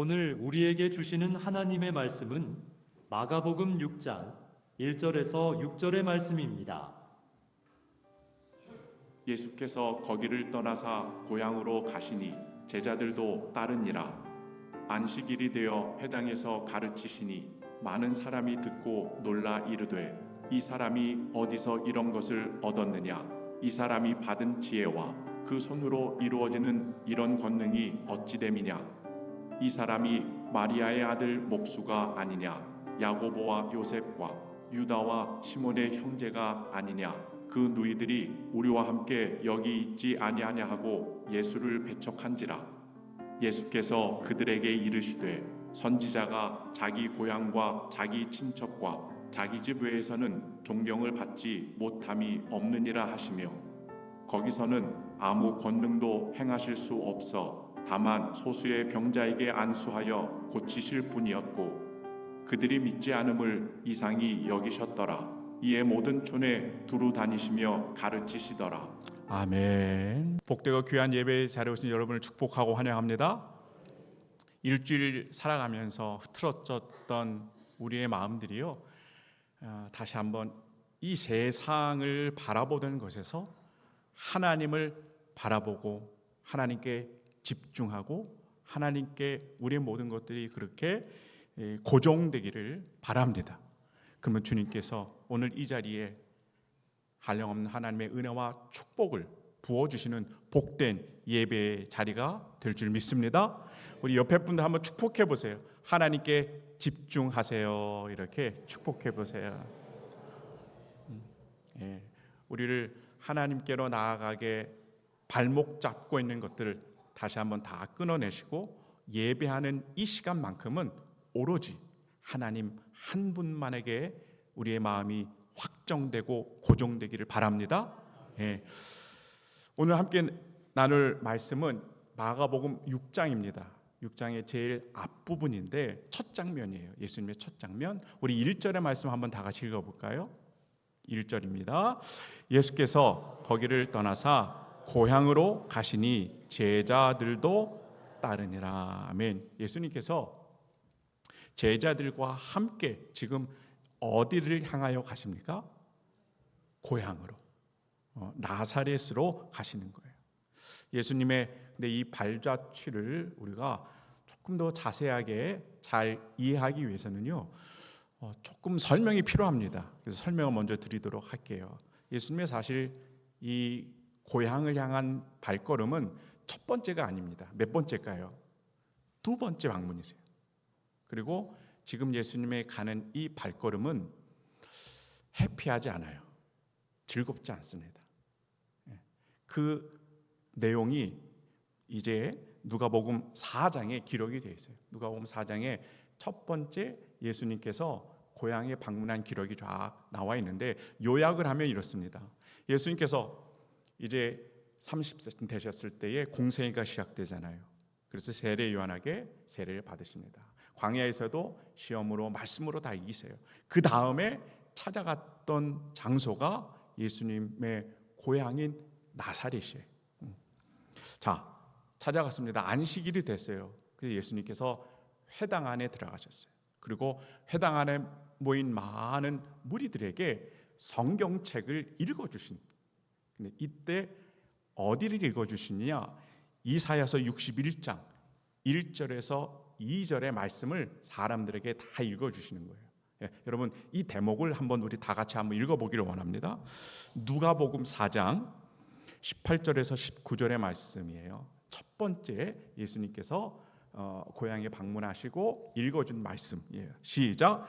오늘 우리에게 주시는 하나님의 말씀은 마가복음 6장 1절에서 6절의 말씀입니다. 예수께서 거기를 떠나사 고향으로 가시니 제자들도 따르니라. 안식일이 되어 회당에서 가르치시니 많은 사람이 듣고 놀라 이르되 이 사람이 어디서 이런 것을 얻었느냐? 이 사람이 받은 지혜와 그 손으로 이루어지는 이런 권능이 어찌 됨이냐? 이 사람이 마리아의 아들 목수가 아니냐? 야고보와 요셉과 유다와 시몬의 형제가 아니냐? 그 누이들이 우리와 함께 여기 있지 아니하냐 하고 예수를 배척한지라. 예수께서 그들에게 이르시되 선지자가 자기 고향과 자기 친척과 자기 집 외에서는 존경을 받지 못함이 없느니라 하시며, 거기서는 아무 권능도 행하실 수 없어 다만 소수의 병자에게 안수하여 고치실 뿐이었고 그들이 믿지 않음을 이상히 여기셨더라. 이에 모든 촌에 두루 다니시며 가르치시더라. 아멘. 복되고 귀한 예배에 자리에 오신 여러분을 축복하고 환영합니다. 일주일 살아가면서 흐트러졌던 우리의 마음들이요, 다시 한번 이 세상을 바라보던 것에서 하나님을 바라보고 하나님께 집중하고 하나님께 우리의 모든 것들이 그렇게 고정되기를 바랍니다. 그러면 주님께서 오늘 이 자리에 한량없는 하나님의 은혜와 축복을 부어주시는 복된 예배의 자리가 될 줄 믿습니다. 우리 옆에 분들 한번 축복해 보세요. 하나님께 집중하세요. 이렇게 축복해 보세요. 우리를 하나님께로 나아가게 발목 잡고 있는 것들을 다시 한번 다 끊어내시고 예배하는 이 시간만큼은 오로지 하나님 한 분만에게 우리의 마음이 확정되고 고정되기를 바랍니다. 오늘 함께 나눌 말씀은 마가복음 6장입니다. 6장의 제일 앞부분인데 첫 장면이에요. 예수님의 첫 장면. 우리 1절의 말씀 한번 다 같이 읽어볼까요? 1절입니다. 예수께서 거기를 떠나사 고향으로 가시니 제자들도 따르니라. 아멘. 예수님께서 제자들과 함께 지금 어디를 향하여 가십니까? 고향으로, 나사렛으로 가시는 거예요. 예수님의 이 발자취를 우리가 조금 더 자세하게 잘 이해하기 위해서는요, 조금 설명이 필요합니다. 그래서 설명을 먼저 드리도록 할게요. 예수님의 사실 이 고향을 향한 발걸음은 첫 번째가 아닙니다. 몇 번째일까요? 두 번째 방문이세요. 그리고 지금 예수님의 가는 이 발걸음은 해피하지 않아요. 즐겁지 않습니다. 그 내용이 이제 누가복음 4장에 기록이 되어 있어요. 누가복음 4장에 첫 번째 예수님께서 고향에 방문한 기록이 쫙 나와 있는데 요약을 하면 이렇습니다. 예수님께서 이제 30세 되셨을 때에 공생애가 시작되잖아요. 그래서 세례 요한에게 세례를 받으십니다. 광야에서도 시험으로 말씀으로 다 이기세요. 그 다음에 찾아갔던 장소가 예수님의 고향인 나사렛이에요. 자, 찾아갔습니다. 안식일이 됐어요. 그래서 예수님께서 회당 안에 들어가셨어요. 그리고 회당 안에 모인 많은 무리들에게 성경책을 읽어주신. 근데 이때 어디를 읽어주시느냐? 이사야서 61장 1절에서 2절의 말씀을 사람들에게 다 읽어주시는 거예요. 여러분 이 대목을 한번 우리 다 같이 한번 읽어보기를 원합니다. 누가복음 4장 18절에서 19절의 말씀이에요. 첫 번째 예수님께서 고향에 방문하시고 읽어준 말씀이에요. 시작.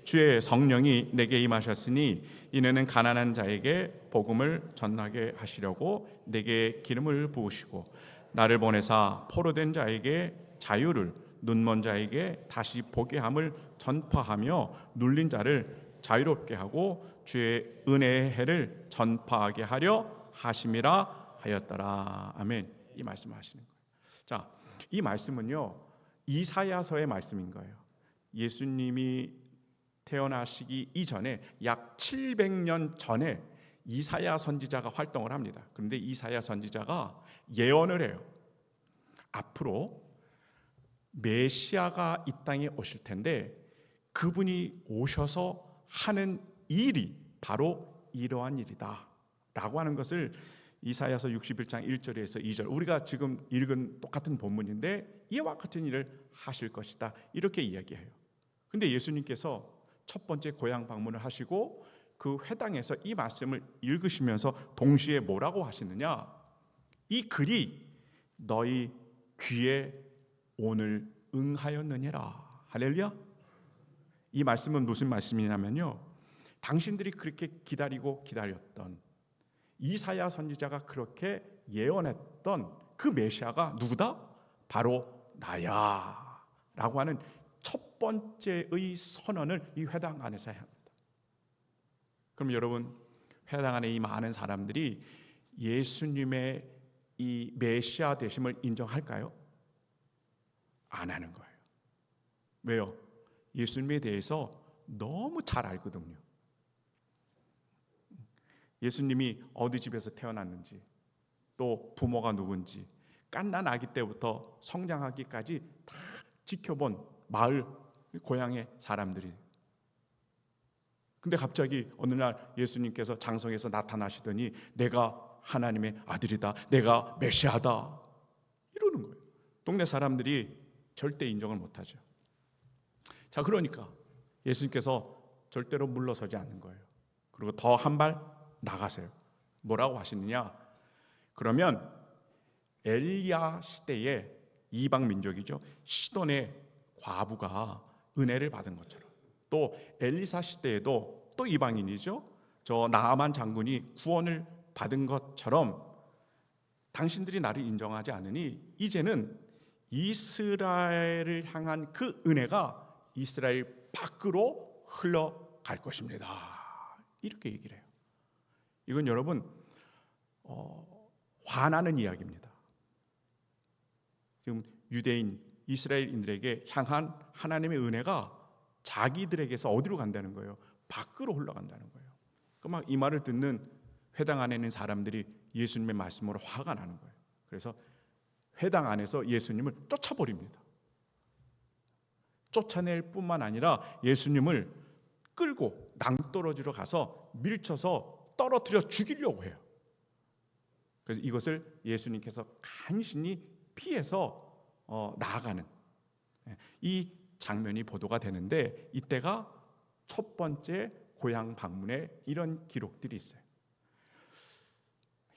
주의 성령이 내게 임하셨으니 이는 가난한 자에게 복음을 전하게 하시려고 내게 기름을 부으시고 나를 보내사 포로된 자에게 자유를, 눈먼 자에게 다시 보게 함을 전파하며 눌린 자를 자유롭게 하고 주의 은혜의 해를 전파하게 하려 하심이라 하였더라. 아멘. 이 말씀을 하시는 거예요. 자, 이 말씀은요 이사야서의 말씀인 거예요. 예수님이 태어나시기 이전에 약 700년 전에 이사야 선지자가 활동을 합니다. 그런데 이사야 선지자가 예언을 해요. 앞으로 메시아가 이 땅에 오실 텐데 그분이 오셔서 하는 일이 바로 이러한 일이다 라고 하는 것을 이사야서 61장 1절에서 2절, 우리가 지금 읽은 똑같은 본문인데 이와 같은 일을 하실 것이다 이렇게 이야기해요. 근데 예수님께서 첫 번째 고향 방문을 하시고 그 회당에서 이 말씀을 읽으시면서 동시에 뭐라고 하시느냐, 이 글이 너희 귀에 오늘 응하였느니라. 할렐루야. 이 말씀은 무슨 말씀이냐면요, 당신들이 그렇게 기다리고 기다렸던 이사야 선지자가 그렇게 예언했던 그 메시아가 누구다? 바로 나야 라고 하는 첫 번째의 선언을 이 회당 안에서 해야 합니다. 그럼 여러분, 회당 안에 이 많은 사람들이 예수님의 이 메시아 되심을 인정할까요? 안 하는 거예요. 왜요? 예수님에 대해서 너무 잘 알거든요. 예수님이 어디 집에서 태어났는지, 또 부모가 누군지, 갓난 아기 때부터 성장하기까지 다 지켜본 마을, 고향의 사람들이. 근데 갑자기 어느 날 예수님께서 장성에서 나타나시더니 내가 하나님의 아들이다, 내가 메시아다 이러는 거예요. 동네 사람들이 절대 인정을 못하죠. 자, 그러니까 예수님께서 절대로 물러서지 않는 거예요. 그리고 더 한 발 나가세요. 뭐라고 하시느냐, 그러면 엘리야 시대에 이방 민족이죠, 시돈의 과부가 은혜를 받은 것처럼, 또 엘리사 시대에도 또 이방인이죠, 저 나아만 장군이 구원을 받은 것처럼 당신들이 나를 인정하지 않으니 이제는 이스라엘을 향한 그 은혜가 이스라엘 밖으로 흘러갈 것입니다. 이렇게 얘기를 해요. 이건 여러분 화나는 이야기입니다. 지금 유대인 이스라엘인들에게 향한 하나님의 은혜가 자기들에게서 어디로 간다는 거예요? 밖으로 흘러간다는 거예요. 막 이 말을 듣는 회당 안에 있는 사람들이 예수님의 말씀으로 화가 나는 거예요. 그래서 회당 안에서 예수님을 쫓아버립니다. 쫓아낼 뿐만 아니라 예수님을 끌고 낭떠러지로 가서 밀쳐서 떨어뜨려 죽이려고 해요. 그래서 이것을 예수님께서 간신히 피해서 나아가는 이 장면이 보도가 되는데, 이때가 첫 번째 고향 방문에 이런 기록들이 있어요.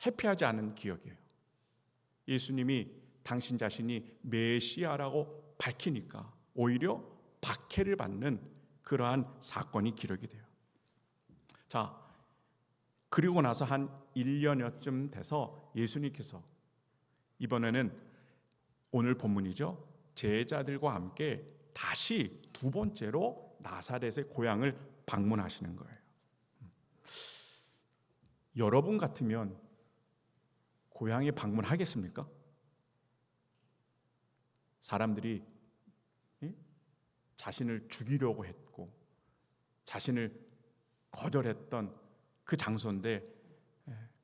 해피하지 않은 기억이에요. 예수님이 당신 자신이 메시아라고 밝히니까 오히려 박해를 받는 그러한 사건이 기록이 돼요. 자, 그리고 나서 한 1년여쯤 돼서 예수님께서 이번에는 오늘 본문이죠, 제자들과 함께 다시 두 번째로 나사렛의 고향을 방문하시는 거예요. 여러분 같으면 고향에 방문하겠습니까? 사람들이 자신을 죽이려고 했고 자신을 거절했던 그 장소인데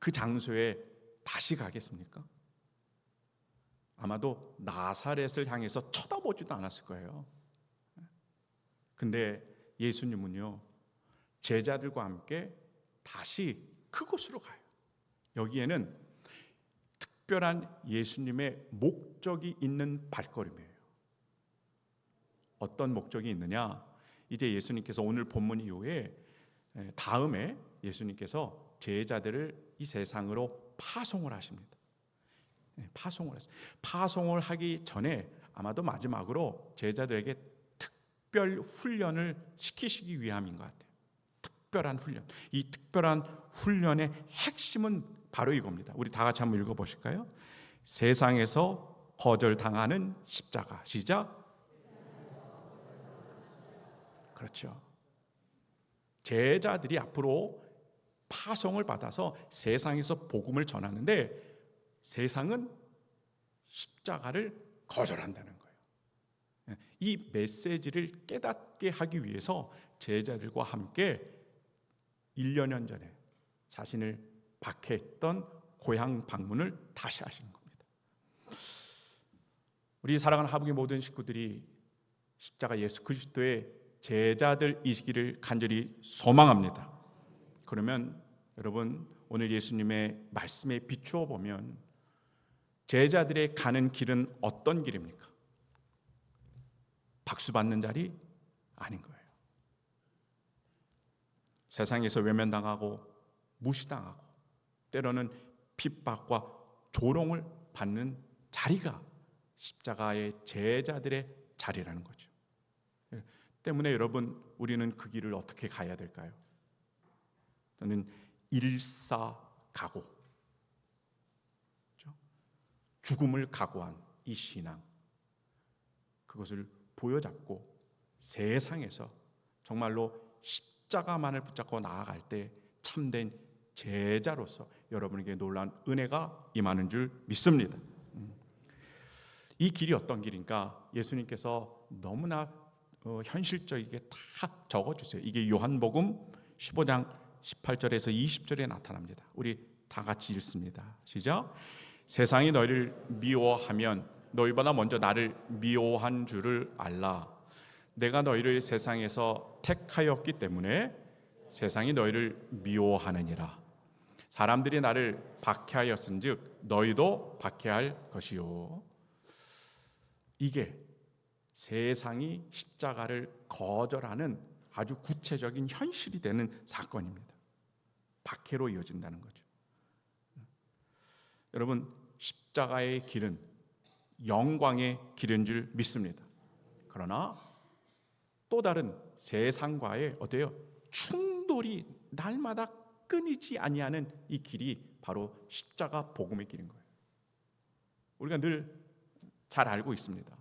그 장소에 다시 가겠습니까? 아마도 나사렛을 향해서 쳐다보지도 않았을 거예요. 근데 예수님은요, 제자들과 함께 다시 그곳으로 가요. 여기에는 특별한 예수님의 목적이 있는 발걸음이에요. 어떤 목적이 있느냐? 이제 예수님께서 오늘 본문 이후에 다음에 예수님께서 제자들을 이 세상으로 파송을 하십니다. 파송을 했어요. 파송을 하기 전에 아마도 마지막으로 제자들에게 특별 훈련을 시키시기 위함인 것 같아요. 특별한 훈련. 이 특별한 훈련의 핵심은 바로 이겁니다. 우리 다 같이 한번 읽어보실까요? 세상에서 거절당하는 십자가. 시작. 그렇죠. 제자들이 앞으로 파송을 받아서 세상에서 복음을 전하는데 세상은 십자가를 거절한다는 거예요. 이 메시지를 깨닫게 하기 위해서 제자들과 함께 1년 전에 자신을 박해했던 고향 방문을 다시 하시는 겁니다. 우리 사랑하는 하북의 모든 식구들이 십자가 예수 그리스도의 제자들이시기를 간절히 소망합니다. 그러면 여러분, 오늘 예수님의 말씀에 비추어 보면 제자들의 가는 길은 어떤 길입니까? 박수 받는 자리 아닌 거예요. 세상에서 외면당하고 무시당하고 때로는 핍박과 조롱을 받는 자리가 십자가의 제자들의 자리라는 거죠. 때문에 여러분, 우리는 그 길을 어떻게 가야 될까요? 저는 일사각오, 그렇죠? 죽음을 각오한 이 신앙, 그것을 보여잡고 세상에서 정말로 십자가만을 붙잡고 나아갈 때 참된 제자로서 여러분에게 놀라운 은혜가 임하는 줄 믿습니다. 이 길이 어떤 길인가? 예수님께서 너무나 현실적이게 다 적어주세요. 이게 요한복음 15장 18절에서 20절에 나타납니다. 우리 다 같이 읽습니다. 시작. 세상이 너희를 미워하면 너희보다 먼저 나를 미워한 줄을 알라. 내가 너희를 세상에서 택하였기 때문에 세상이 너희를 미워하느니라. 사람들이 나를 박해하였은즉 너희도 박해할 것이요. 이게 세상이 십자가를 거절하는 아주 구체적인 현실이 되는 사건입니다. 박해로 이어진다는 거죠. 여러분, 십자가의 길은 영광의 길인 줄 믿습니다. 그러나 또 다른 세상과의 어때요? 충돌이 날마다 끊이지 아니하는 이 길이 바로 십자가 복음의 길인 거예요. 우리가 늘 잘 알고 있습니다.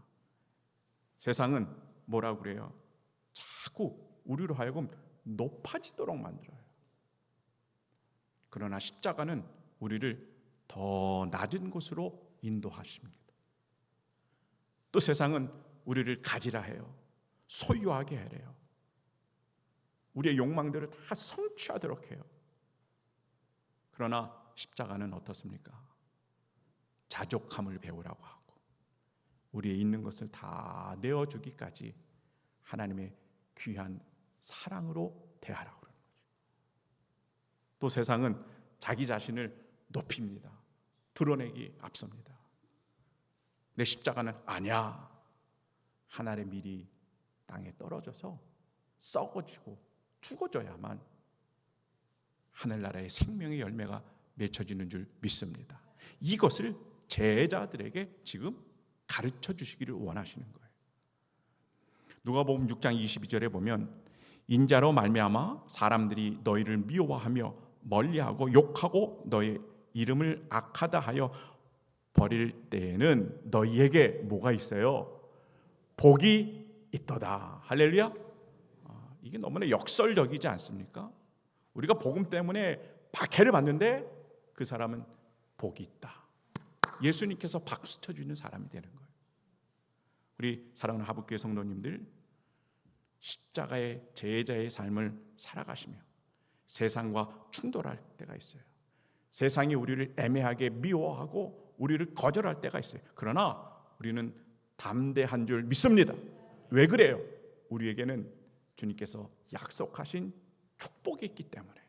세상은 뭐라고 그래요? 자꾸 우리로 하여금 높아지도록 만들어요. 그러나 십자가는 우리를 더 낮은 곳으로 인도하십니다. 또 세상은 우리를 가지라 해요. 소유하게 하래요. 우리의 욕망들을 다 성취하도록 해요. 그러나 십자가는 어떻습니까? 자족함을 배우라고 하고 우리의 있는 것을 다 내어주기까지 하나님의 귀한 사랑으로 대하라고 그러는 거죠. 또 세상은 자기 자신을 높입니다. 드러내기 앞섭니다. 내 십자가는 아니야. 하늘의 밀이 땅에 떨어져서 썩어지고 죽어져야만 하늘나라의 생명의 열매가 맺혀지는 줄 믿습니다. 이것을 제자들에게 지금 가르쳐 주시기를 원하시는 거예요. 누가복음 6장 22절에 보면 인자로 말미암아 사람들이 너희를 미워하며 멀리하고 욕하고 너희 이름을 악하다 하여 버릴 때에는 너희에게 뭐가 있어요? 복이 있도다. 할렐루야. 이게 너무나 역설적이지 않습니까? 우리가 복음 때문에 박해를 받는데 그 사람은 복이 있다. 예수님께서 박수 쳐주는 사람이 되는 거예요. 우리 사랑하는 하북교회 성도님들, 십자가의 제자의 삶을 살아가시며 세상과 충돌할 때가 있어요. 세상이 우리를 애매하게 미워하고 우리를 거절할 때가 있어요. 그러나 우리는 담대한 줄 믿습니다. 왜 그래요? 우리에게는 주님께서 약속하신 축복이 있기 때문에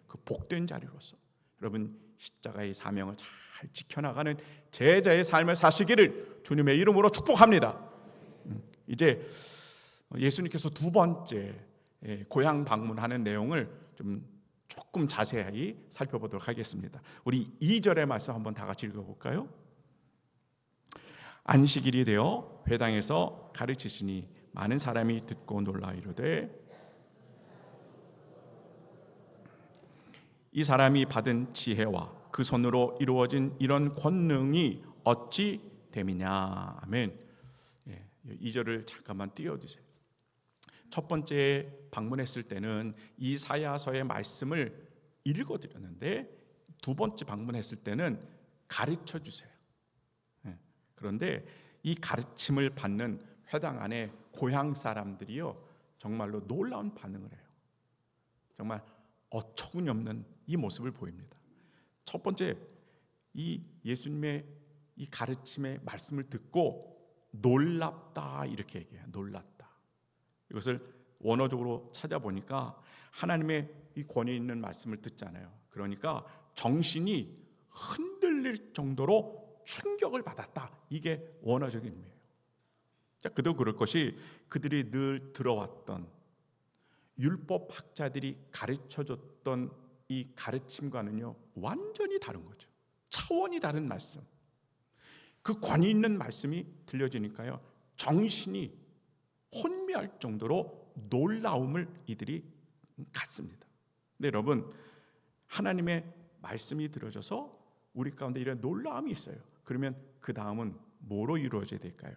그 복된 자리로서 여러분 십자가의 사명을 잘 지켜나가는 제자의 삶을 사시기를 주님의 이름으로 축복합니다. 이제 예수님께서 두 번째 고향 방문하는 내용을 조금 자세히 살펴보도록 하겠습니다. 우리 2절의 말씀 한번 다 같이 읽어볼까요? 안식일이 되어 회당에서 가르치시니 많은 사람이 듣고 놀라 이르되 이 사람이 받은 지혜와 그 손으로 이루어진 이런 권능이 어찌 됨이냐. 아멘. 2절을 잠깐만 띄워주세요. 첫 번째 방문했을 때는 이사야서의 말씀을 읽어드렸는데 두 번째 방문했을 때는 가르쳐 주세요. 그런데 이 가르침을 받는 회당 안에 고향 사람들이요 정말로 놀라운 반응을 해요. 정말 어처구니없는 이 모습을 보입니다. 첫 번째 이 예수님의 이 가르침의 말씀을 듣고 놀랍다 이렇게 얘기해요. 놀랍다. 이것을 원어적으로 찾아보니까 하나님의 이 권위 있는 말씀을 듣잖아요. 그러니까 정신이 흔들릴 정도로 충격을 받았다. 이게 원어적인 의미예요. 자, 그도 그럴 것이 그들이 늘 들어왔던 율법학자들이 가르쳐줬던 이 가르침과는요 완전히 다른 거죠. 차원이 다른 말씀. 그 권위 있는 말씀이 들려지니까요 정신이 혼미할 정도로 놀라움을 이들이 갖습니다. 근데 여러분, 하나님의 말씀이 들어져서 우리 가운데 이런 놀라움이 있어요. 그러면 그 다음은 뭐로 이루어져야 될까요?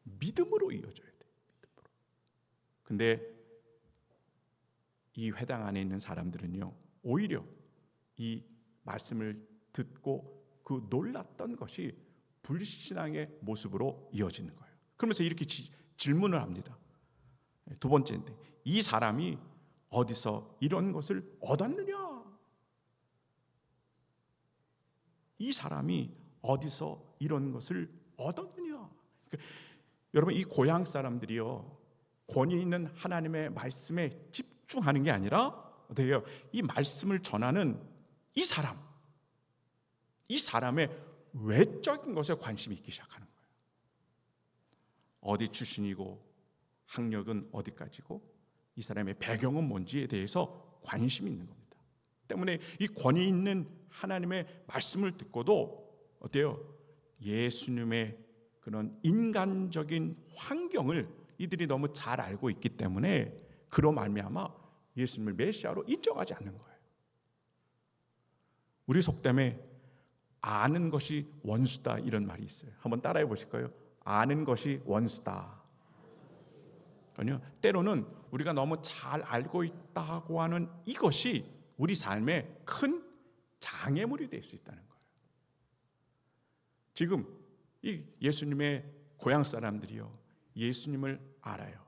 믿음으로 이루어져야 돼요. 믿음으로. 근데 이 회당 안에 있는 사람들은요 오히려 이 말씀을 듣고 그 놀랐던 것이 불신앙의 모습으로 이어지는 거예요. 그러면서 이렇게 질문을 합니다. 두 번째인데, 이 사람이 어디서 이런 것을 얻었느냐? 이 사람이 어디서 이런 것을 얻었느냐? 그러니까 여러분, 이 고향 사람들이요 권위 있는 하나님의 말씀에 집중하는 게 아니라 어때요? 이 말씀을 전하는 이 사람의 외적인 것에 관심이 있기 시작하는 거예요. 어디 출신이고 학력은 어디까지고 이 사람의 배경은 뭔지에 대해서 관심이 있는 겁니다. 때문에 이 권위 있는 하나님의 말씀을 듣고도 어때요? 예수님의 그런 인간적인 환경을 이들이 너무 잘 알고 있기 때문에 그로 말미암아 예수님을 메시아로 인정하지 않는 거예요. 우리 속담에 아는 것이 원수다 이런 말이 있어요. 한번 따라해 보실까요? 아는 것이 원수다. 아니요, 때로는 우리가 너무 잘 알고 있다고 하는 이것이 우리 삶에 큰 장애물이 될 수 있다는 거예요. 지금 이 예수님의 고향 사람들이요 예수님을 알아요.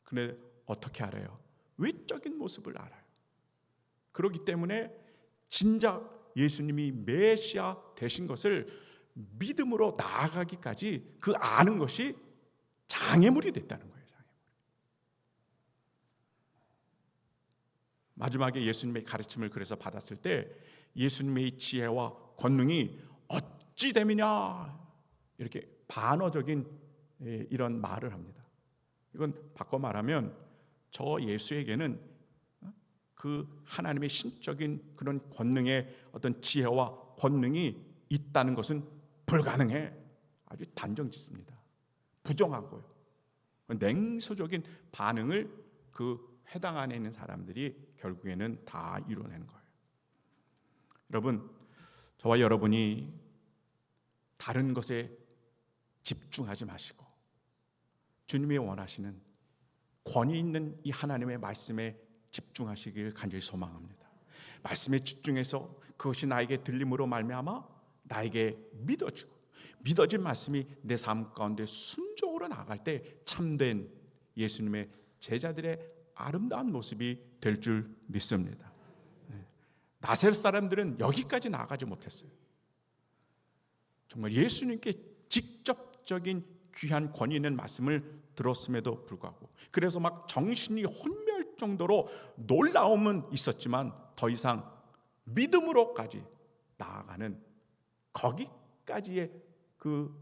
근데 어떻게 알아요? 외적인 모습을 알아요. 그렇기 때문에 진작 예수님이 메시아 되신 것을 믿음으로 나아가기까지 그 아는 것이 장애물이 됐다는 거예요. 마지막에 예수님의 가르침을 그래서 받았을 때 예수님의 지혜와 권능이 어찌 됨이냐 이렇게 반어적인 이런 말을 합니다. 이건 바꿔 말하면 저 예수에게는 그 하나님의 신적인 그런 권능의 어떤 지혜와 권능이 있다는 것은 불가능해. 아주 단정짓습니다. 부정하고요. 냉소적인 반응을 그 회당 안에 있는 사람들이 결국에는 다 이뤄내는 거예요. 여러분, 저와 여러분이 다른 것에 집중하지 마시고 주님이 원하시는 권위 있는 이 하나님의 말씀에 집중하시길 간절히 소망합니다. 말씀에 집중해서 그것이 나에게 들림으로 말미암아 나에게 믿어진 말씀이 내 삶 가운데 순종으로 나아갈 때 참된 예수님의 제자들의 아름다운 모습이 될 줄 믿습니다. 나셀 사람들은 여기까지 나아가지 못했어요. 정말 예수님께 직접적인 귀한 권위 있는 말씀을 들었음에도 불구하고 그래서 막 정신이 혼미할 정도로 놀라움은 있었지만 더 이상 믿음으로까지 나아가는 거기까지의 그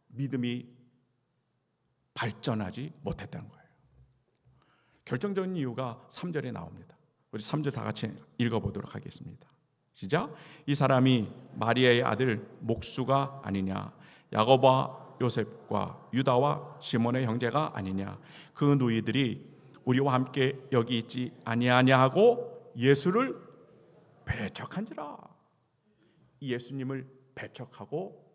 믿음이 발전하지 못했다는 거예요. 결정적인 이유가 3절에 나옵니다. 우리 3절 다 같이 읽어보도록 하겠습니다. 시작. 이 사람이 마리아의 아들 목수가 아니냐, 야고보와 요셉과 유다와 시몬의 형제가 아니냐, 그 누이들이 우리와 함께 여기 있지 아니하냐 하고 예수를 배척한지라. 예수님을 배척하고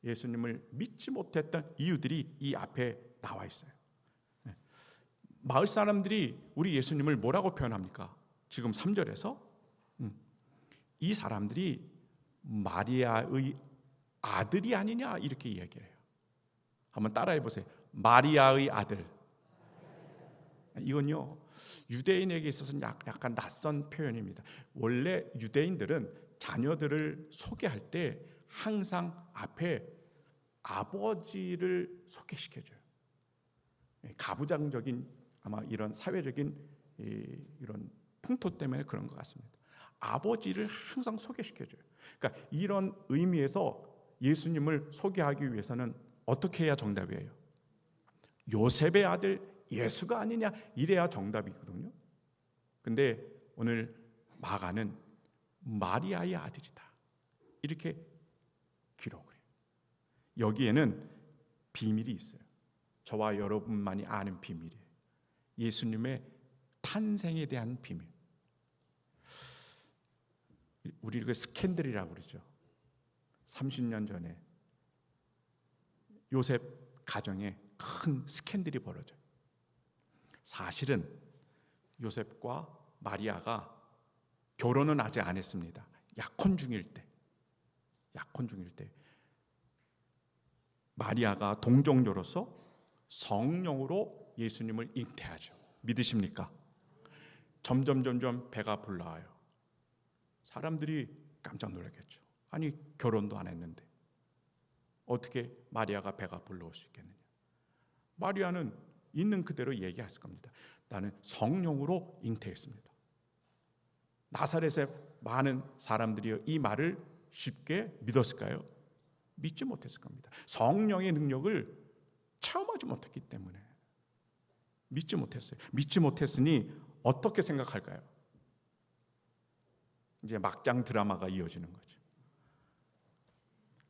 예수님을 믿지 못했던 이유들이 이 앞에 나와 있어요. 마을 사람들이 우리 예수님을 뭐라고 표현합니까? 지금 3절에서 이 사람들이 마리아의 아들이 아니냐 이렇게 이야기를 해요. 한번 따라해 보세요. 마리아의 아들. 이건요 유대인에게 있어서는 약간 낯선 표현입니다. 원래 유대인들은 자녀들을 소개할 때 항상 앞에 아버지를 소개시켜줘요. 가부장적인 아마 이런 사회적인 이런 풍토 때문에 그런 것 같습니다. 아버지를 항상 소개시켜줘요. 그러니까 이런 의미에서 예수님을 소개하기 위해서는 어떻게 해야 정답이에요? 요셉의 아들 예수가 아니냐 이래야 정답이거든요. 근데 오늘 마가는 마리아의 아들이다 이렇게 기록을 해요. 여기에는 비밀이 있어요. 저와 여러분만이 아는 비밀이에요. 예수님의 탄생에 대한 비밀. 우리 그 스캔들이라고 그러죠. 30년 전에 요셉 가정에 큰 스캔들이 벌어져요. 사실은 요셉과 마리아가 결혼은 아직 안 했습니다. 약혼 중일 때 마리아가 동정녀로서 성령으로 예수님을 잉태하죠. 믿으십니까? 점점 배가 불러와요. 사람들이 깜짝 놀랐겠죠. 아니 결혼도 안 했는데 어떻게 마리아가 배가 불러올 수 있겠느냐. 마리아는 있는 그대로 얘기했을 겁니다. 나는 성령으로 잉태했습니다. 나사렛의 많은 사람들이 이 말을 쉽게 믿었을까요? 믿지 못했을 겁니다. 성령의 능력을 체험하지 못했기 때문에 믿지 못했어요. 믿지 못했으니 어떻게 생각할까요? 이제 막장 드라마가 이어지는 거죠.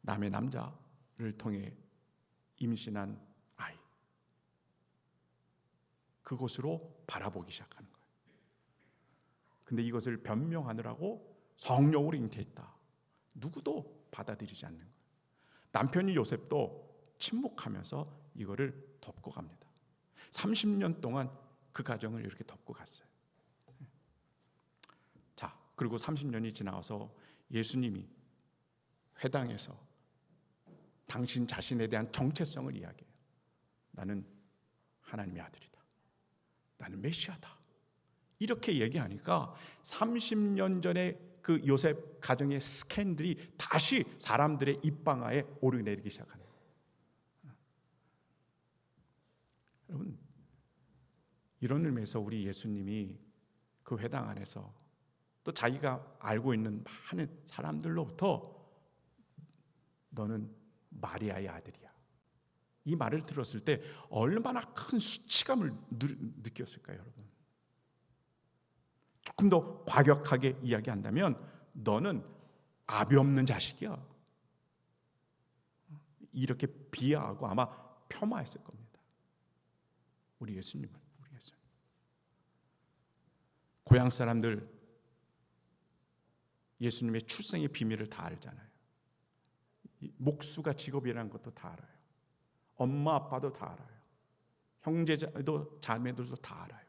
남의 남자를 통해 임신한 아이, 그곳으로 바라보기 시작하는 거예요. 근데 이것을 변명하느라고 성령으로 잉태했다. 누구도 받아들이지 않는 거예요. 남편이 요셉도 침묵하면서 이거를 덮고 갑니다. 30년 동안 그 가정을 이렇게 덮고 갔어요. 자, 그리고 30년이 지나서 예수님이 회당에서 당신 자신에 대한 정체성을 이야기해요. 나는 하나님의 아들이다. 나는 메시아다. 이렇게 얘기하니까 30년 전에 그 요셉 가정의 스캔들이 다시 사람들의 입방아에 오르내리기 시작하는 거예요. 여러분, 이런 의미에서 우리 예수님이 그 회당 안에서 또 자기가 알고 있는 많은 사람들로부터 너는 마리아의 아들이야. 이 말을 들었을 때 얼마나 큰 수치감을 느꼈을까요, 여러분? 조금 더 과격하게 이야기한다면 너는 아비 없는 자식이야. 이렇게 비하하고 아마 폄하했을 겁니다. 우리 예수님을. 고향 사람들 예수님의 출생의 비밀을 다 알잖아요. 목수가 직업이라는 것도 다 알아요. 엄마 아빠도 다 알아요. 형제도 자매들도 다 알아요.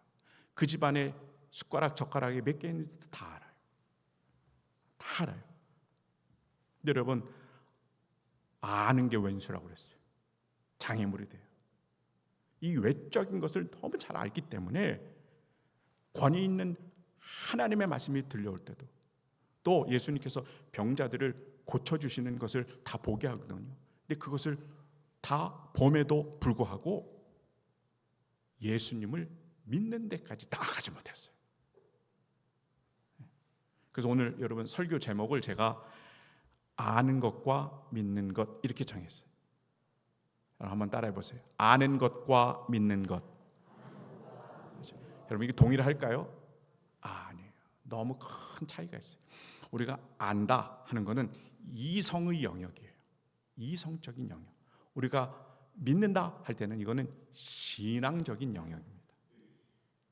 그 집안에 숟가락 젓가락이 몇 개 있는지도 다 알아요. 다 알아요. 근데 여러분, 아는 게 왼수라고 그랬어요. 장애물이 돼요. 이 외적인 것을 너무 잘 알기 때문에 권위 있는 하나님의 말씀이 들려올 때도, 또 예수님께서 병자들을 고쳐주시는 것을 다 보게 하거든요. 근데 그것을 다 봄에도 불구하고 예수님을 믿는 데까지 나아가지 못했어요. 그래서 오늘 여러분 설교 제목을 제가 아는 것과 믿는 것 이렇게 정했어요. 한번 따라해 보세요. 아는 것과 믿는 것. 여러분 이게 동일할까요? 아니에요. 너무 큰 차이가 있어요. 우리가 안다 하는 것은 이성의 영역이에요. 이성적인 영역. 우리가 믿는다 할 때는 이거는 신앙적인 영역입니다.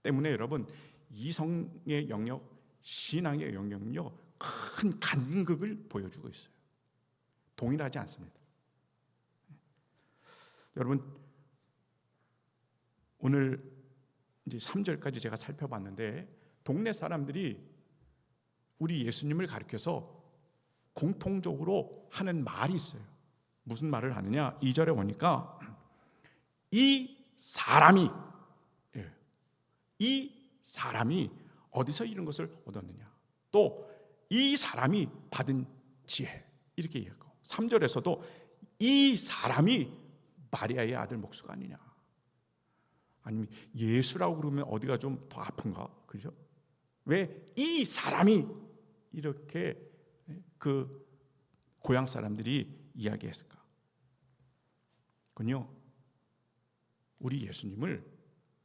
때문에 여러분 이성의 영역, 신앙의 영역은요 큰 간극을 보여주고 있어요. 동일하지 않습니다. 여러분 오늘 이제 3절까지 제가 살펴봤는데 동네 사람들이 우리 예수님을 가리켜서 공통적으로 하는 말이 있어요. 무슨 말을 하느냐? 2절에 보니까 이 사람이 어디서 이런 것을 얻었느냐? 또 이 사람이 받은 지혜 이렇게 얘기하고 3절에서도 이 사람이 마리아의 아들 목수가 아니냐? 아니면 예수라고 그러면 어디가 좀 더 아픈가? 그죠? 왜 이 사람이 이렇게 그 고향 사람들이 이야기했을까? 그군요. 우리 예수님을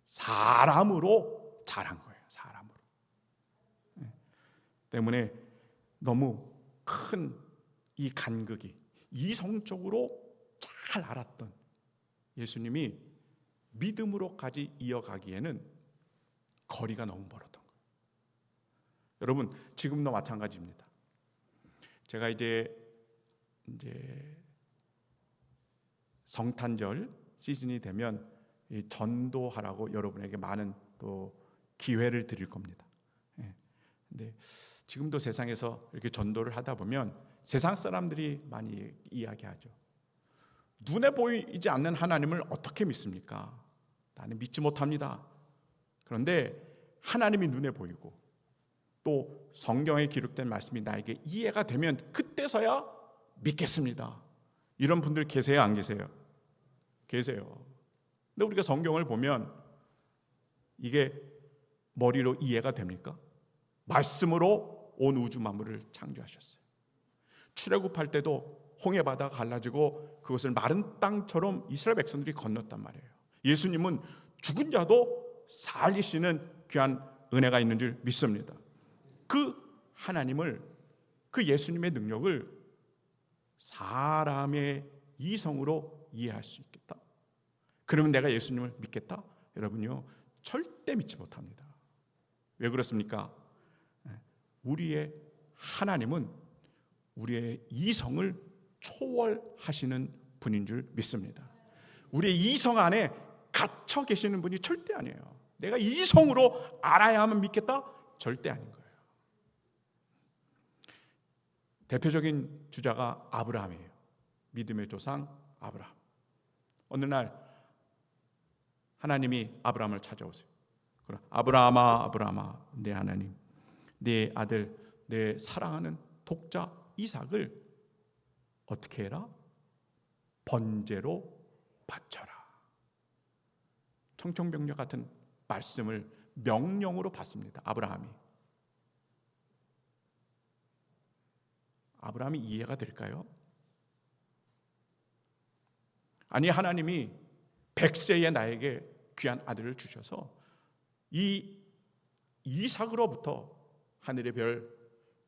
사람으로 잘한 거예요. 사람으로. 때문에 너무 큰 이 간극이 이성적으로 잘 알았던 예수님이 믿음으로까지 이어가기에는 거리가 너무 멀었던 거예요. 여러분, 지금도 마찬가지입니다. 제가 이제 성탄절 시즌이 되면 전도하라고 여러분에게 많은 또 기회를 드릴 겁니다. 근데 지금도 세상에서 이렇게 전도를 하다 보면 세상 사람들이 많이 이야기하죠. 눈에 보이지 않는 하나님을 어떻게 믿습니까? 나는 믿지 못합니다. 그런데 하나님이 눈에 보이고 또 성경에 기록된 말씀이 나에게 이해가 되면 그때서야 믿겠습니다. 이런 분들 계세요, 안 계세요? 계세요. 근데 우리가 성경을 보면 이게 머리로 이해가 됩니까? 말씀으로 온 우주 만물을 창조하셨어요. 출애굽할 때도 홍해 바다가 갈라지고 그것을 마른 땅처럼 이스라엘 백성들이 건넜단 말이에요. 예수님은 죽은 자도 살리시는 귀한 은혜가 있는 줄 믿습니다. 그 하나님을, 그 예수님의 능력을 사람의 이성으로 이해할 수 있겠다? 그러면 내가 예수님을 믿겠다? 여러분요, 절대 믿지 못합니다. 왜 그렇습니까? 우리의 하나님은 우리의 이성을 초월하시는 분인 줄 믿습니다. 우리의 이성 안에 갇혀 계시는 분이 절대 아니에요. 내가 이성으로 알아야만 믿겠다? 절대 아닌 거예요. 대표적인 주자가 아브라함이에요. 믿음의 조상 아브라함. 어느 날 하나님이 아브라함을 찾아오세요. 아브라함아, 아브라함아, 내 하나님, 내 아들, 내 사랑하는 독자 이삭을 어떻게 해라? 번제로 바쳐라. 청천벽력 같은 말씀을 명령으로 받습니다. 아브라함이 이해가 될까요? 아니, 하나님이 100세의 나에게 귀한 아들을 주셔서 이 이삭으로부터 하늘의 별,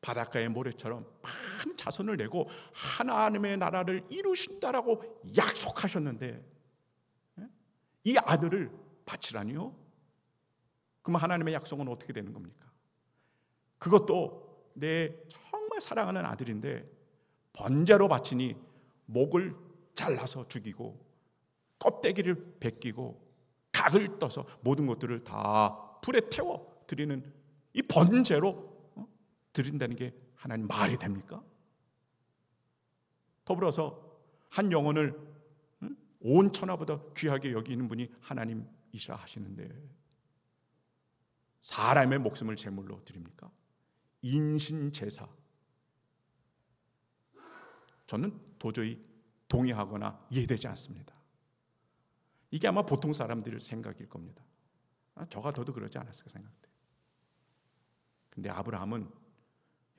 바닷가의 모래처럼 많은 자손을 내고 하나님의 나라를 이루신다라고 약속하셨는데 이 아들을 바치라니요? 그럼 하나님의 약속은 어떻게 되는 겁니까? 그것도 내 정말 사랑하는 아들인데 번제로 바치니 목을 잘라서 죽이고 껍데기를 벗기고 각을 떠서 모든 것들을 다 불에 태워 드리는 이 번제로 드린다는 게 하나님 말이 됩니까? 더불어서 한 영혼을 온 천하보다 귀하게 여기는 분이 하나님이시라 하시는데 사람의 목숨을 제물로 드립니까? 인신제사. 저는 도저히 동의하거나 이해되지 않습니다. 이게 아마 보통 사람들의 생각일 겁니다. 저 같아도 그러지 않았을까 생각돼요. 근데 아브라함은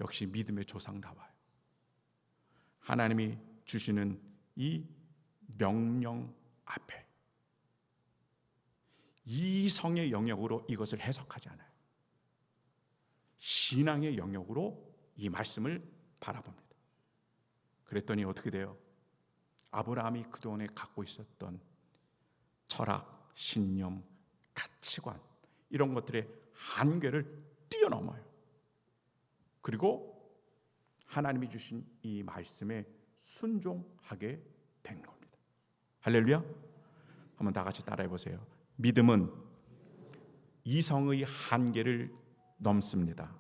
역시 믿음의 조상다워요. 하나님이 주시는 이 명령 앞에 이성의 영역으로 이것을 해석하지 않아요. 신앙의 영역으로 이 말씀을 바라봅니다. 그랬더니 어떻게 돼요? 아브라함이 그동안에 갖고 있었던 철학, 신념, 가치관 이런 것들의 한계를 뛰어넘어요. 그리고 하나님이 주신 이 말씀에 순종하게 된 겁니다. 할렐루야. 한번 다 같이 따라해 보세요. 믿음은 이성의 한계를 넘습니다.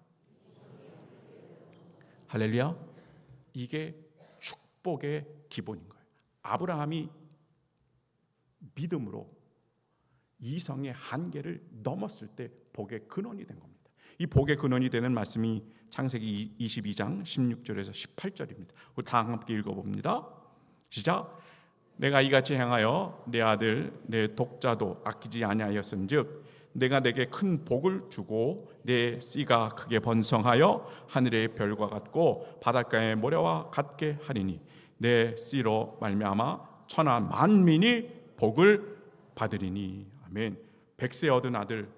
할렐루야. 이게 축복의 기본인 거예요. 아브라함이 믿음으로 이성의 한계를 넘었을 때 복의 근원이 된 겁니다. 이 복의 근원이 되는 말씀이 창세기 22장 16절에서 18절입니다. 우리 다 함께 읽어봅니다. 시작. 내가 이같이 행하여 내 아들 내 독자도 아끼지 아니하였은즉 내가 내게 큰 복을 주고 내 씨가 크게 번성하여 하늘의 별과 같고 바닷가의 모래와 같게 하리니 내 씨로 말미암아 천하 만민이 복을 받으리니. 아멘. 100세 얻은 아들,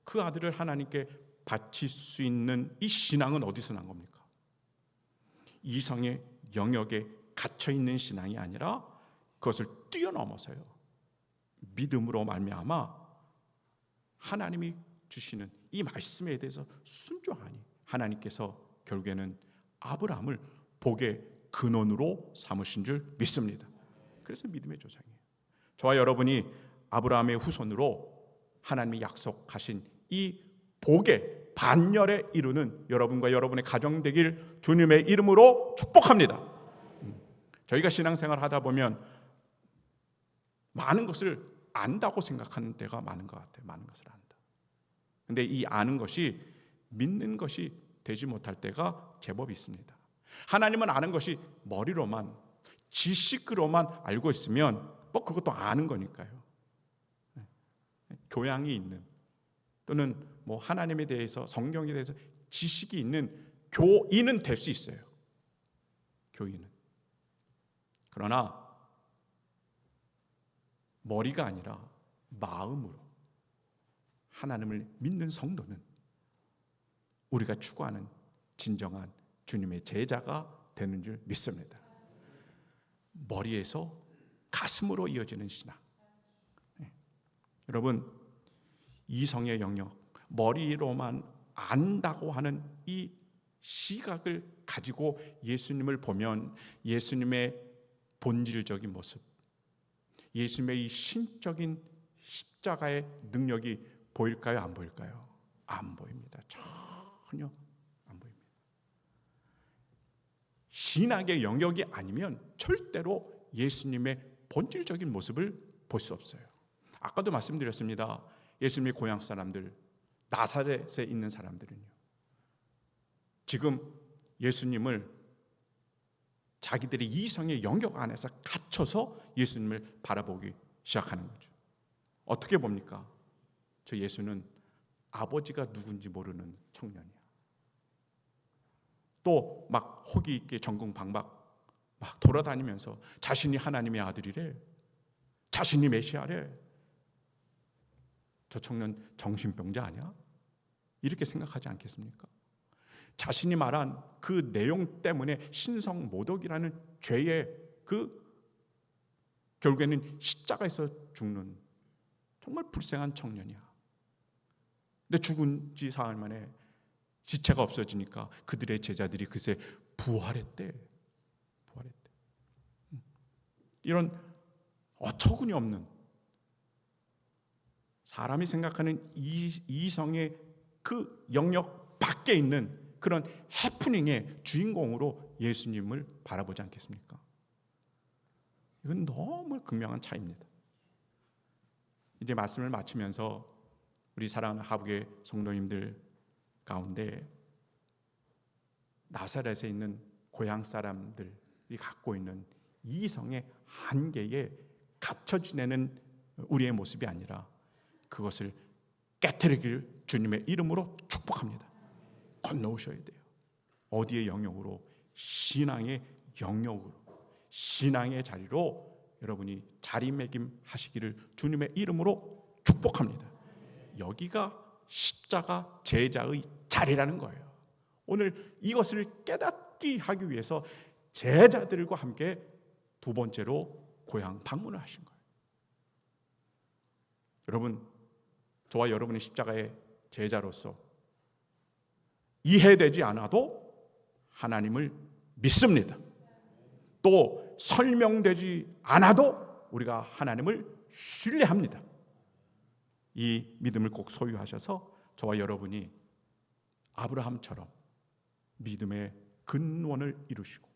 그 아들을 하나님께 바칠 수 있는 이 신앙은 어디서 난 겁니까? 이성의 영역에 갇혀 있는 신앙이 아니라 그것을 뛰어넘어서요, 믿음으로 말미암아 하나님이 주시는 이 말씀에 대해서 순종하니 하나님께서 결국에는 아브라함을 복의 근원으로 삼으신 줄 믿습니다. 그래서 믿음의 조상이에요. 저와 여러분이 아브라함의 후손으로 하나님이 약속하신 이 복의 반열에 이루는 여러분과 여러분의 가정 되길 주님의 이름으로 축복합니다. 저희가 신앙생활 하다 보면 많은 것을 안다고 생각하는 때가 많은 것 같아요. 많은 것을 안다. 근데 이 아는 것이 믿는 것이 되지 못할 때가 제법 있습니다. 하나님은 아는 것이 머리로만, 지식으로만 알고 있으면 뭐 그것도 아는 거니까요. 교양이 있는, 또는 뭐 하나님에 대해서, 성경에 대해서 지식이 있는 교인은 될 수 있어요. 교인은. 그러나 머리가 아니라 마음으로 하나님을 믿는 성도는 우리가 추구하는 진정한 주님의 제자가 되는 줄 믿습니다. 머리에서 가슴으로 이어지는 신앙. 여러분, 이성의 영역, 머리로만 안다고 하는 이 시각을 가지고 예수님을 보면 예수님의 본질적인 모습, 예수님의 이 신적인 십자가의 능력이 보일까요? 안 보일까요? 안 보입니다. 전혀 안 보입니다. 신학의 영역이 아니면 절대로 예수님의 본질적인 모습을 볼 수 없어요. 아까도 말씀드렸습니다. 예수님의 고향 사람들, 나사렛에 있는 사람들은요, 지금 예수님을 자기들의 이성의 영역 안에서 갇혀서 예수님을 바라보기 시작하는 거죠. 어떻게 봅니까? 저 예수는 아버지가 누군지 모르는 청년이야. 또 막 호기 있게 전궁방박 막 돌아다니면서 자신이 하나님의 아들이래, 자신이 메시아래. 저 청년 정신병자 아니야? 이렇게 생각하지 않겠습니까? 자신이 말한 그 내용 때문에 신성모독이라는 죄의 결국에는 십자가에서 죽는 정말 불쌍한 청년이야. 근데 죽은 지 사흘 만에 지체가 없어지니까 그들의 제자들이 그새 부활했대. 이런 어처구니 없는, 사람이 생각하는 이성의 그 영역 밖에 있는 그런 해프닝의 주인공으로 예수님을 바라보지 않겠습니까? 이건 너무 극명한 차이입니다. 이제 말씀을 마치면서 우리 사랑하는 하북의 성도님들 가운데 나사렛에 있는 고향 사람들이 갖고 있는 이성의 한계에 갇혀 지내는 우리의 모습이 아니라 그것을 깨트리기를 주님의 이름으로 축복합니다. 건너오셔야 돼요. 어디의 영역으로? 신앙의 영역으로, 신앙의 자리로 여러분이 자리매김하시기를 주님의 이름으로 축복합니다. 여기가 십자가 제자의 자리라는 거예요. 오늘 이것을 깨닫게 하기 위해서 제자들과 함께 두 번째로 고향 방문을 하신 거예요. 여러분, 저와 여러분의 십자가의 제자로서 이해되지 않아도 하나님을 믿습니다. 또 설명되지 않아도 우리가 하나님을 신뢰합니다. 이 믿음을 꼭 소유하셔서 저와 여러분이 아브라함처럼 믿음의 근원을 이루시고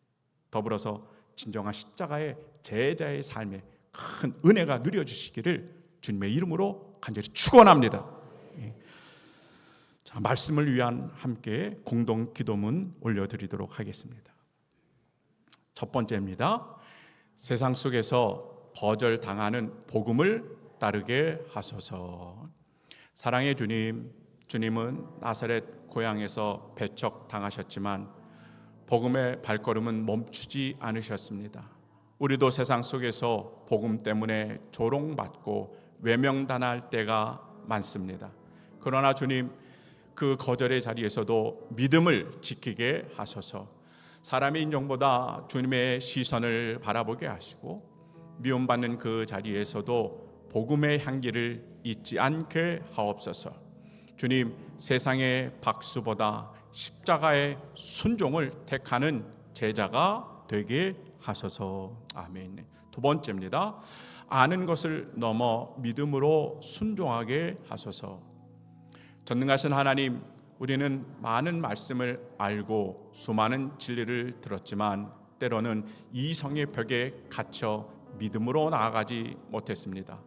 더불어서 진정한 십자가의 제자의 삶에 큰 은혜가 누려지시기를 주님의 이름으로 간절히 축원합니다. 자, 말씀을 위한 함께 공동 기도문 올려드리도록 하겠습니다. 첫 번째입니다. 세상 속에서 거절당하는 복음을 따르게 하소서. 사랑의 주님, 주님은 나사렛 고향에서 배척당하셨지만 복음의 발걸음은 멈추지 않으셨습니다. 우리도 세상 속에서 복음 때문에 조롱받고 외명당할 때가 많습니다. 그러나 주님, 그 거절의 자리에서도 믿음을 지키게 하소서. 사람의 인정보다 주님의 시선을 바라보게 하시고 미움받는 그 자리에서도 복음의 향기를 잊지 않게 하옵소서. 주님, 세상의 박수보다 십자가의 순종을 택하는 제자가 되게 하소서. 아멘. 두 번째입니다. 아는 것을 넘어 믿음으로 순종하게 하소서. 전능하신 하나님, 우리는 많은 말씀을 알고 수많은 진리를 들었지만 때로는 이성의 벽에 갇혀 믿음으로 나아가지 못했습니다.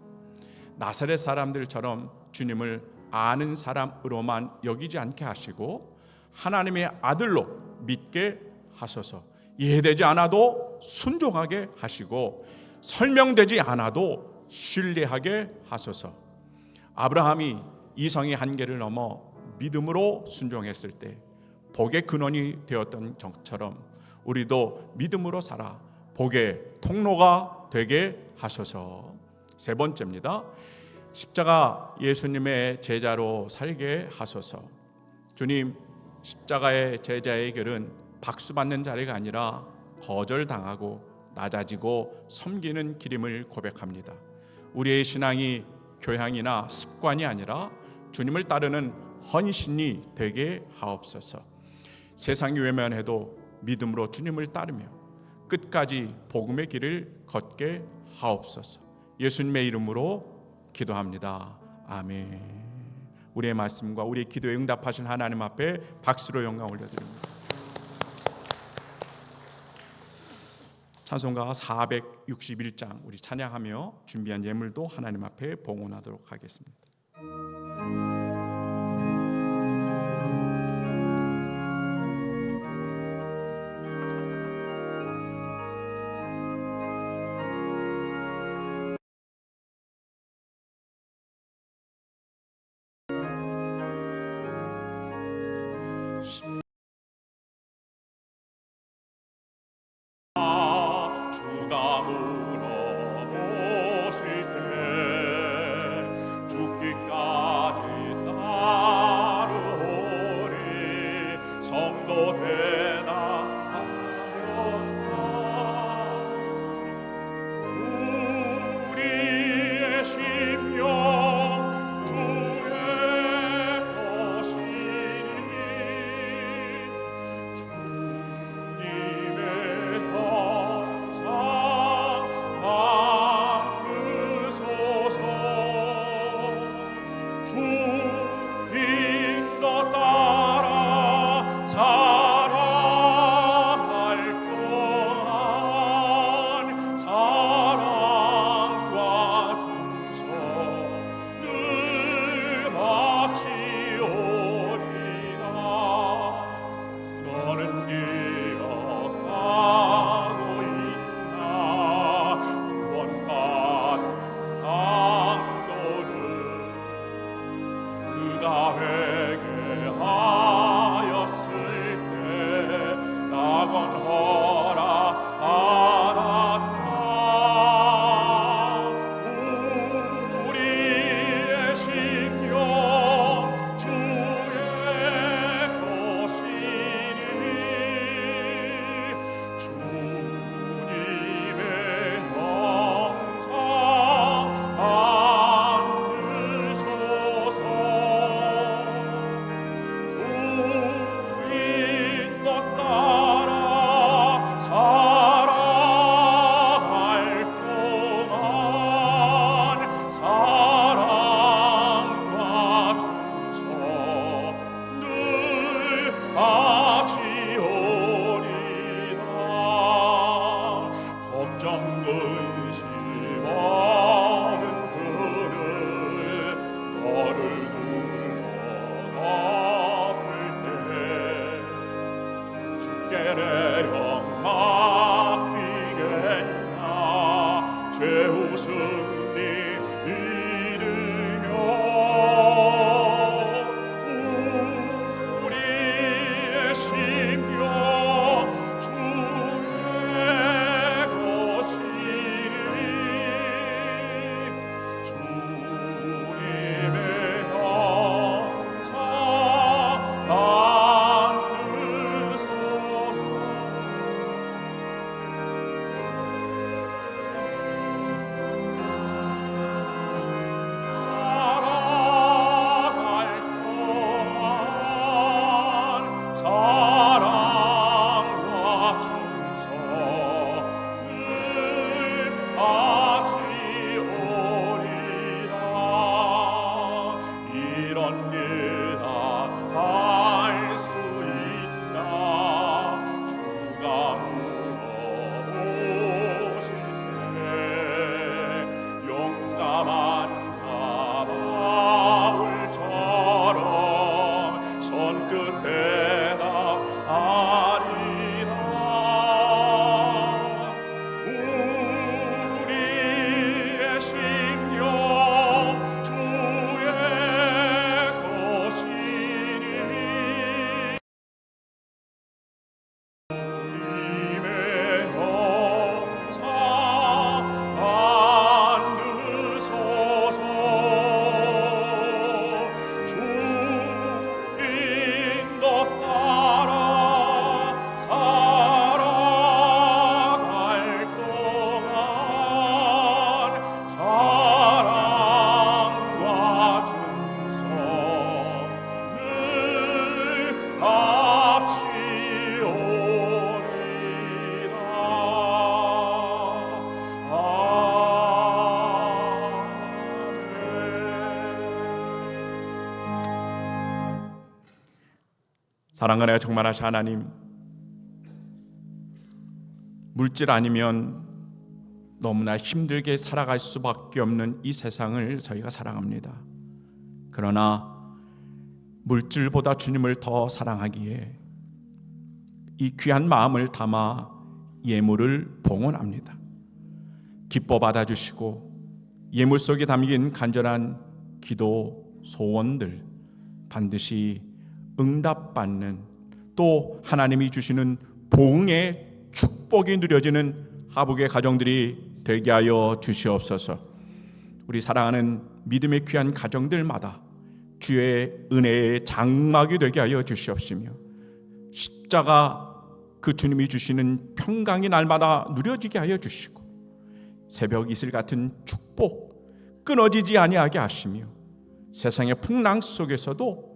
나사렛 사람들처럼 주님을 아는 사람으로만 여기지 않게 하시고 하나님의 아들로 믿게 하소서. 이해되지 않아도 순종하게 하시고 설명되지 않아도 신뢰하게 하소서. 아브라함이 이성의 한계를 넘어 믿음으로 순종했을 때 복의 근원이 되었던 것처럼 우리도 믿음으로 살아 복의 통로가 되게 하소서. 세 번째입니다. 십자가 예수님의 제자로 살게 하소서. 주님, 십자가의 제자의 길은 박수받는 자리가 아니라 거절당하고 낮아지고 섬기는 길임을 고백합니다. 우리의 신앙이 교양이나 습관이 아니라 주님을 따르는 헌신이 되게 하옵소서. 세상이 외면해도 믿음으로 주님을 따르며 끝까지 복음의 길을 걷게 하옵소서. 예수님의 이름으로 기도합니다. 아멘. 우리의 말씀과 우리의 기도에 응답하신 하나님 앞에 박수로 영광 올려드립니다. 찬송가 461장 우리 찬양하며 준비한 예물도 하나님 앞에 봉헌하도록 하겠습니다. 주가 물어보실 때 죽기까지 따르오리 성도 대답하였다. 우리의 심령 주의 것이니 주님의 형상 만드소서. 주 인도 따라 살아갈 동안 사랑과 충성을 바치오리다. 너는 기억하고 있나 구원받은 강도를 그가 회개하였을 때 낙원허라 받았다. 우리의 심령 주의 것이니 주님의 형상 만드소서. 사랑하는 정말하신 하나님, 물질 아니면 너무나 힘들게 살아갈 수밖에 없는 이 세상을 저희가 사랑합니다. 그러나 물질보다 주님을 더 사랑하기에 이 귀한 마음을 담아 예물을 봉헌합니다. 기뻐 받아주시고 예물 속에 담긴 간절한 기도, 소원들 반드시 응답받는, 또 하나님이 주시는 보응의 축복이 누려지는 하북의 가정들이 되게 하여 주시옵소서. 우리 사랑하는 믿음의 귀한 가정들마다 주의 은혜의 장막이 되게 하여 주시옵시며, 십자가 그 주님이 주시는 평강이 날마다 누려지게 하여 주시고, 새벽 이슬 같은 축복 끊어지지 아니하게 하시며, 세상의 풍랑 속에서도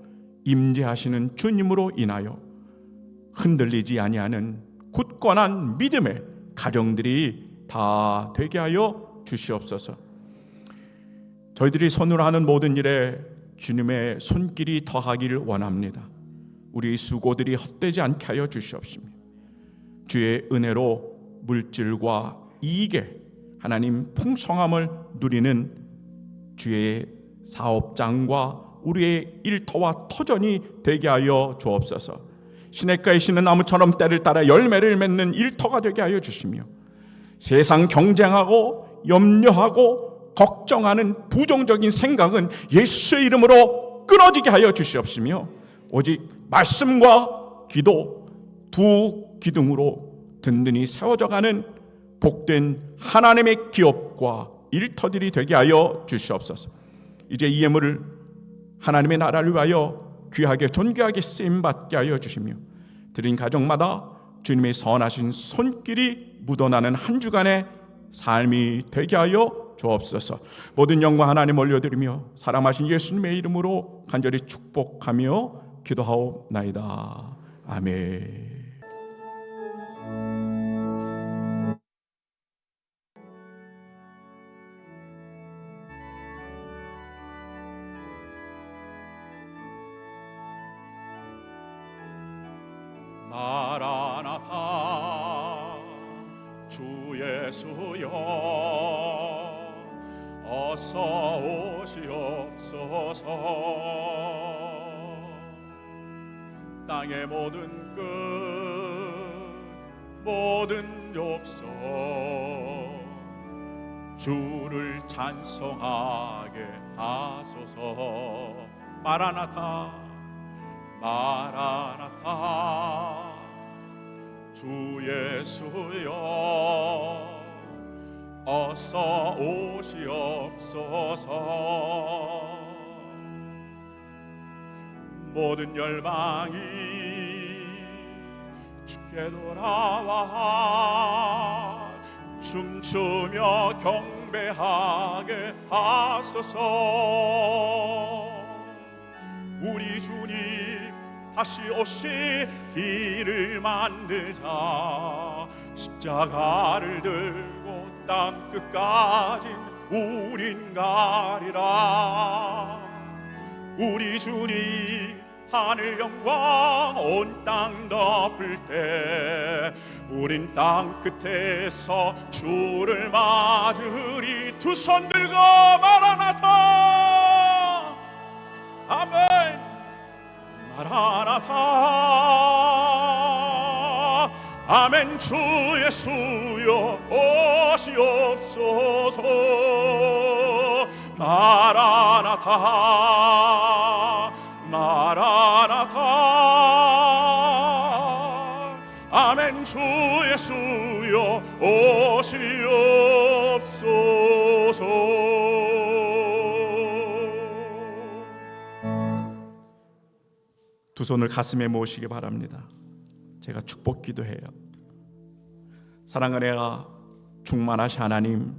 임재하시는 주님으로 인하여 흔들리지 아니하는 굳건한 믿음의 가정들이 다 되게 하여 주시옵소서. 저희들이 손으로 하는 모든 일에 주님의 손길이 더하기를 원합니다. 우리 수고들이 헛되지 않게 하여 주시옵시며, 주의 은혜로 물질과 이익에 하나님 풍성함을 누리는 주의 사업장과 우리의 일터와 터전이 되게 하여 주옵소서. 시냇가에 심는 나무처럼 때를 따라 열매를 맺는 일터가 되게 하여 주시며, 세상 경쟁하고 염려하고 걱정하는 부정적인 생각은 예수의 이름으로 끊어지게 하여 주시옵시며, 오직 말씀과 기도 두 기둥으로 든든히 세워져가는 복된 하나님의 기업과 일터들이 되게 하여 주시옵소서. 이제 이 예물을 하나님의 나라를 위하여 귀하게 존귀하게 쓰임받게 하여 주시며, 드린 가정마다 주님의 선하신 손길이 묻어나는 한 주간의 삶이 되게 하여 주옵소서. 모든 영광 하나님 올려드리며 사랑하신 예수님의 이름으로 간절히 축복하며 기도하옵나이다. 아멘. 마라나타 주 예수여 어서 오시옵소서. 땅의 모든 끝 모든 족속 주를 찬송하게 하소서. 마라나타 마라나타 주 예수여 어서 오시옵소서. 모든 열방이 주께 돌아와 춤추며 경배하게 하소서. 우리 주님 다시 오시기를 만들자. 십자가를 들고 땅 끝까지 우린 가리라. 우리 주님 하늘 영광 온 땅 덮을 때 우린 땅 끝에서 주를 맞으리. 두 손 들고 마라나타 아멘. 마라나타 아멘. 주 예수여 오시옵소서. 마라나타 마라나타 아멘. 주 예수여 오시옵소서. 두 손을 가슴에 모으시기 바랍니다. 제가 축복 기도해요. 사랑하는 충만하신 하나님,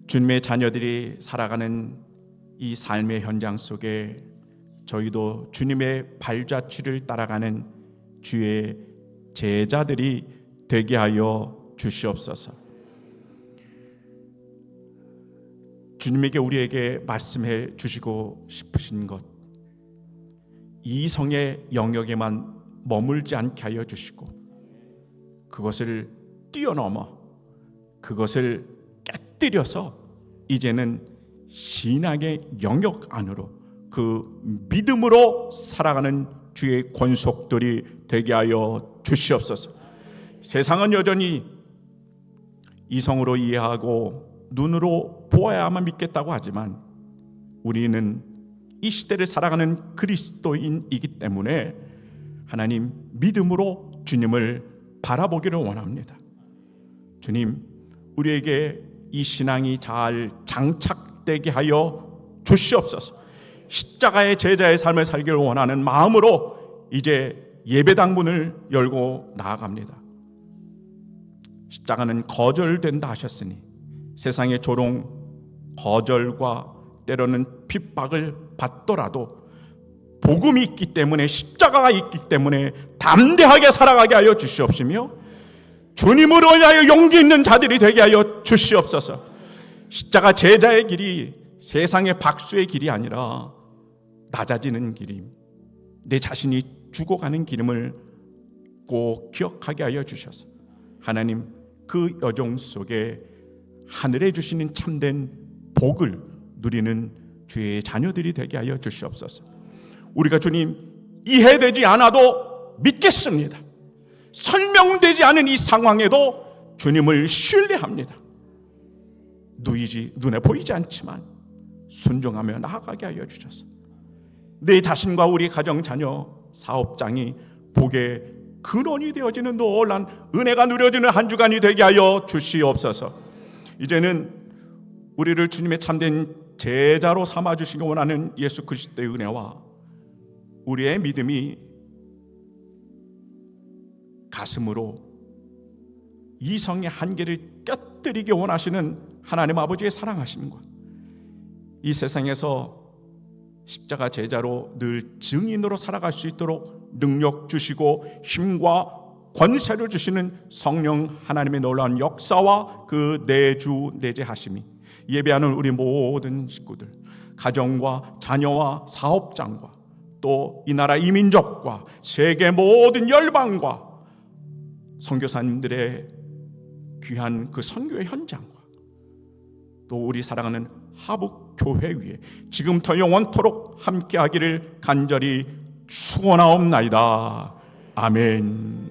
주님의 자녀들이 살아가는 이 삶의 현장 속에 저희도 주님의 발자취를 따라가는 주의 제자들이 되게 하여 주시옵소서. 주님에게 우리에게 말씀해 주시고 싶으신 것, 이성의 영역에만 머물지 않게 하여 주시고 그것을 뛰어넘어 그것을 깨뜨려서 이제는 신앙의 영역 안으로 그 믿음으로 살아가는 주의 권속들이 되게 하여 주시옵소서. 세상은 여전히 이성으로 이해하고 눈으로 보아야만 믿겠다고 하지만 우리는 이 시대를 살아가는 그리스도인이기 때문에 하나님 믿음으로 주님을 바라보기를 원합니다. 주님, 우리에게 이 신앙이 잘 장착되게 하여 주시옵소서. 십자가의 제자의 삶을 살기를 원하는 마음으로 이제 예배당 문을 열고 나아갑니다. 십자가는 거절된다 하셨으니 세상의 조롱, 거절과 때로는 핍박을 받더라도 복음이 있기 때문에 십자가가 있기 때문에 담대하게 살아가게 하여 주시옵시며 주님으로 인하여 용기 있는 자들이 되게 하여 주시옵소서. 십자가 제자의 길이 세상의 박수의 길이 아니라 낮아지는 길임, 내 자신이 죽어가는 길임을 꼭 기억하게 하여 주셔서 하나님 그 여정 속에 하늘에 주시는 참된 복을 누리는 주의 자녀들이 되게 하여 주시옵소서. 우리가 주님 이해되지 않아도 믿겠습니다. 설명되지 않은 이 상황에도 주님을 신뢰합니다. 눈에 보이지 않지만 순종하며 나아가게 하여 주셔서 내 자신과 우리 가정 자녀 사업장이 복의 근원이 되어지는 놀란 은혜가 누려지는 한 주간이 되게 하여 주시옵소서. 이제는 우리를 주님의 참된 제자로 삼아주시기 원하는 예수 그리스도의 은혜와 우리의 믿음이 가슴으로 이성의 한계를 깨뜨리기 원하시는 하나님 아버지의 사랑하심과 이 세상에서 십자가 제자로 늘 증인으로 살아갈 수 있도록 능력 주시고 힘과 권세를 주시는 성령 하나님의 놀라운 역사와 그 내주 내재하심이 예배하는 우리 모든 식구들, 가정과 자녀와 사업장과 또 이 나라 이민족과 세계 모든 열방과 선교사님들의 귀한 그 선교의 현장과 또 우리 사랑하는 하북 교회 위에 지금부터 영원토록 함께하기를 간절히 축원하옵나이다. 아멘.